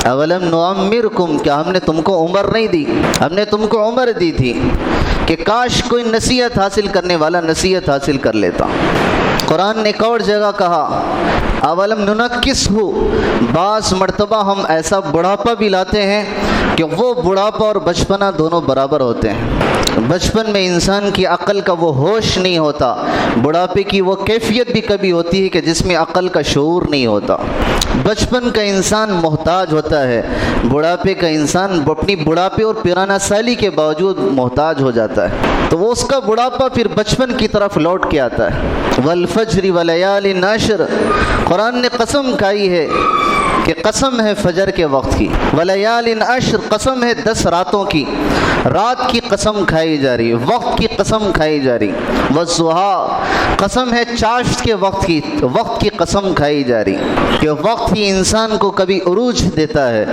अवलम नुअम्मिरकुम, क्या हमने तुमको उम्र नहीं दी? हमने तुमको उम्र दी थी कि काश कोई नसीहत हासिल करने वाला नसीहत हासिल कर लेता। कुरान ने एक और जगह कहा अवलम नुनक्किसहु, बास मर्तबा हम ऐसा बुढ़ापा भी लाते हैं कि वो बुढ़ापा और बचपना दोनों बराबर होते हैं। बचपन में इंसान की अक्ल का वो होश नहीं होता, बुढ़ापे की वो कैफियत भी कभी होती है कि जिसमें अक्ल का शऊर नहीं होता। बचपन का इंसान मोहताज होता है, बुढ़ापे का इंसान अपनी बुढ़ापे और पिराना साली के बावजूद मोहताज हो जाता है, तो वो उसका बुढ़ापा फिर बचपन की तरफ लौट के आता है। वल फज्र व लयालिन अश्र, कुरान ने कसम खाई है कि कसम है फजर के वक्त की, वलयालिन अश्र, कसम है 10 रातों की, रात की कसम खाई जा रही, वक्त की कसम खाई जा रही। वज़ुहा, कसम है चाश्त के वक्त की कसम खाई जा रही कि वक्त ही इंसान को कभी उरूज देता है,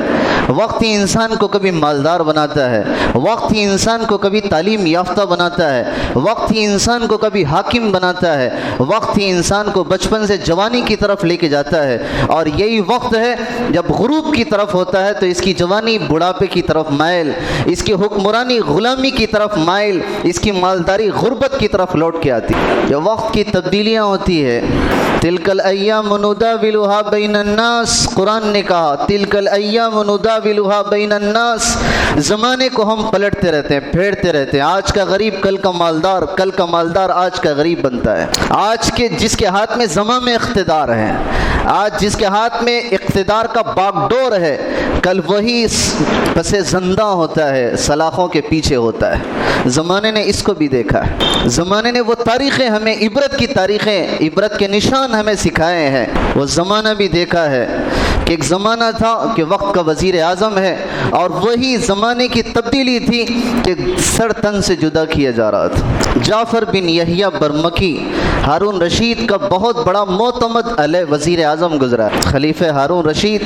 वक्त ही इंसान को कभी मालदार बनाता है, वक्त ही इंसान को कभी तालीम याफ्ता बनाता है, वक्त ही इंसान को कभी हाकिम बनाता है, वक्त ही इंसान को बचपन से जवानी की तरफ लेके जाता है। और यही वक्त है जब गुरूब की तरफ होता है तो इसकी जवानी बुढ़ापे की तरफ माइल, इसकी हुक्मरानी गुलामी की तरफ माइल, इसकी मालदारी गुर्बत की तरफ लौट के आती है। जो वक्त की तब्दीलियाँ होती है, तिलकल अय्याम नुदाविलुहा बैनन्नास, कुरान ने कहा तिलकल अय्याम नुदाविलुहा बैनन्नास, ज़माने को हम पलटते रहते हैं, फेरते रहते हैं। आज का गरीब कल का मालदार, कल का मालदार आज का गरीब बनता है। आज के जिसके हाथ में ज़मा में इख्तिदार है, आज जिसके हाथ में इख्तिदार का बागडोर है, कल वही पसे ज़ंदा होता है, सलाखों के पीछे होता है। ज़माने ने इसको भी देखा है, ज़माने ने वो तारीख़ें हमें, इबरत की तारीख़ें, इबरत के निशान हमें सिखाए हैं। वो ज़माना भी देखा है कि एक ज़माना था कि वक्त का वज़ीर आज़म है और वही ज़माने की तब्दीली थी कि सर तन से जुदा किया जा रहा था। जाफ़र बिन यहिया बरमकी, हारून रशीद का बहुत बड़ा मोतमद अलह वज़ीर आज़म गुज़रा। खलीफे हारून रशीद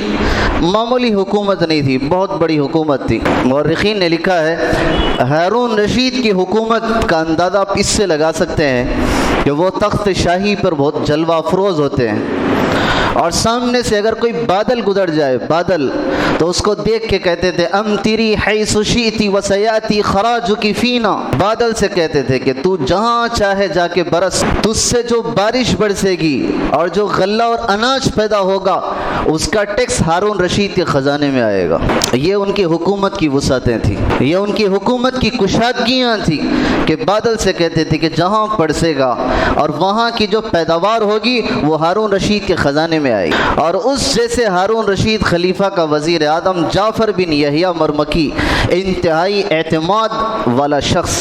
मामूली हुकूमत नहीं थी, बहुत बड़ी हुकूमत थी। मुअर्रिख़ीन ने लिखा है हारून रशीद की हुकूमत का अंदाज़ा आप इससे लगा सकते हैं कि वो तख्त शाही पर बहुत जलवा अफरोज़ होते हैं और सामने से अगर कोई बादल गुजर जाए, बादल, तो उसको देख के कहते थे अमतिरी हैसु शीती वसयाती खराजुकी फीना, बादल से कहते थे कि तू जहाँ चाहे जाके बरस, तुझसे जो बारिश बरसेगी और जो गल्ला और अनाज पैदा होगा उसका टैक्स हारून रशीद के ख़जाने में आएगा। ये उनकी हुकूमत की वसातें थी, ये उनकी हुकूमत की कुशादगियाँ थी कि बादल से कहते थे कि जहाँ बरसेगा और वहाँ की जो पैदावार होगी वो हारून रशीद के ख़जाने में आई। और उस जैसे हारून रशीद खलीफा का वज़ीर आज़म जाफ़र बिन यहिया मरमकी, इंतहाई एतमाद वाला शख्स,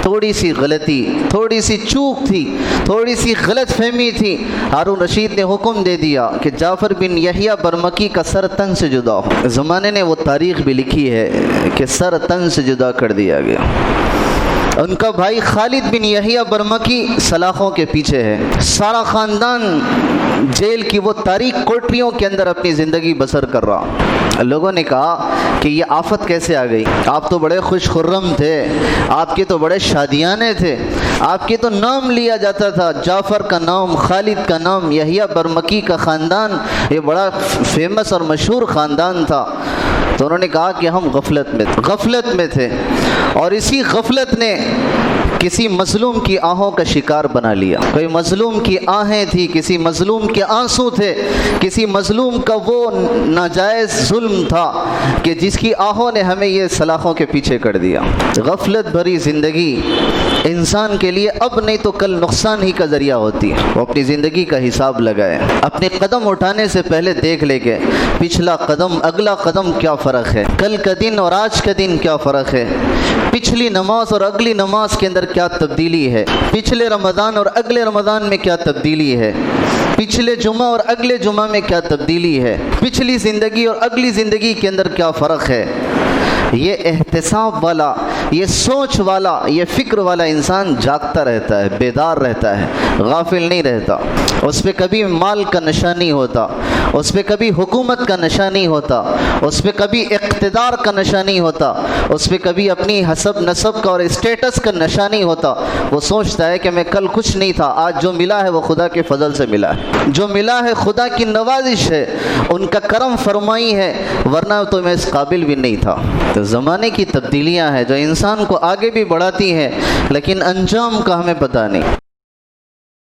थोड़ी सी गलती, थोड़ी सी चूक थी, थोड़ी सी गलत फहमी थी, हारून रशीद ने हुक्म दे दिया कि जाफ़र बिन यहिया बरमकी का सर तन से जुदा हो। ज़माने ने वो तारीख़ भी लिखी है कि सर तन से जुदा कर दिया गया। उनका भाई खालिद बिन यहिया बरमकी सलाखों के पीछे है, सारा ख़ानदान जेल की वो तारीख कोठरियों के अंदर अपनी ज़िंदगी बसर कर रहा। लोगों ने कहा कि ये आफत कैसे आ गई, आप तो बड़े खुश खुर्रम थे, आपके तो बड़े शादियाने थे, आपके तो नाम लिया जाता था, जाफ़र का नाम, खालिद का नाम, यहिया बरमकी का ख़ानदान ये बड़ा फेमस और मशहूर ख़ानदान था। तो उन्होंने कहा कि हम गफलत में थे और इसी गफलत ने किसी मज़लूम की आहों का शिकार बना लिया। कोई मज़लूम की आहें थी, किसी मज़लूम के आंसू थे, किसी मज़लूम का वो नाजायज़ जुल्म था कि जिसकी आहों ने हमें ये सलाखों के पीछे कर दिया। गफलत भरी ज़िंदगी इंसान के लिए अब नहीं तो कल नुकसान ही का ज़रिया होती है। वो अपनी ज़िंदगी का हिसाब लगाए, अपने कदम उठाने से पहले देख ले के पिछला कदम अगला कदम क्या फ़र्क है, कल का दिन और आज का दिन क्या फ़र्क है, पिछली नमाज और अगली नमाज के अंदर क्या तब्दीली है, पिछले रमज़ान और अगले रमज़ान में क्या तब्दीली है, पिछले जुमा और अगले जुमा में क्या तब्दीली है, पिछली ज़िंदगी और अगली ज़िंदगी के अंदर क्या फ़र्क है। ये एहतिसाब वाला, ये सोच वाला, ये फ़िक्र वाला इंसान जागता रहता है, बेदार रहता है, गाफिल नहीं रहता। उस पर कभी माल का नशा नहीं होता, उस पर कभी हुकूमत का नशा नहीं होता, اس پہ کبھی اقتدار کا نشہ نہیں ہوتا، اس پہ کبھی اپنی حسب نسب کا اور اسٹیٹس کا نشہ نہیں ہوتا۔ وہ سوچتا ہے کہ میں کل کچھ نہیں تھا، آج جو ملا ہے وہ خدا کے فضل سے ملا ہے، جو ملا ہے خدا کی نوازش ہے، ان کا کرم فرمائی ہے، ورنہ تو میں اس قابل بھی نہیں تھا۔ تو زمانے کی تبدیلیاں ہیں جو انسان کو آگے بھی بڑھاتی ہیں، لیکن انجام کا ہمیں پتہ نہیں۔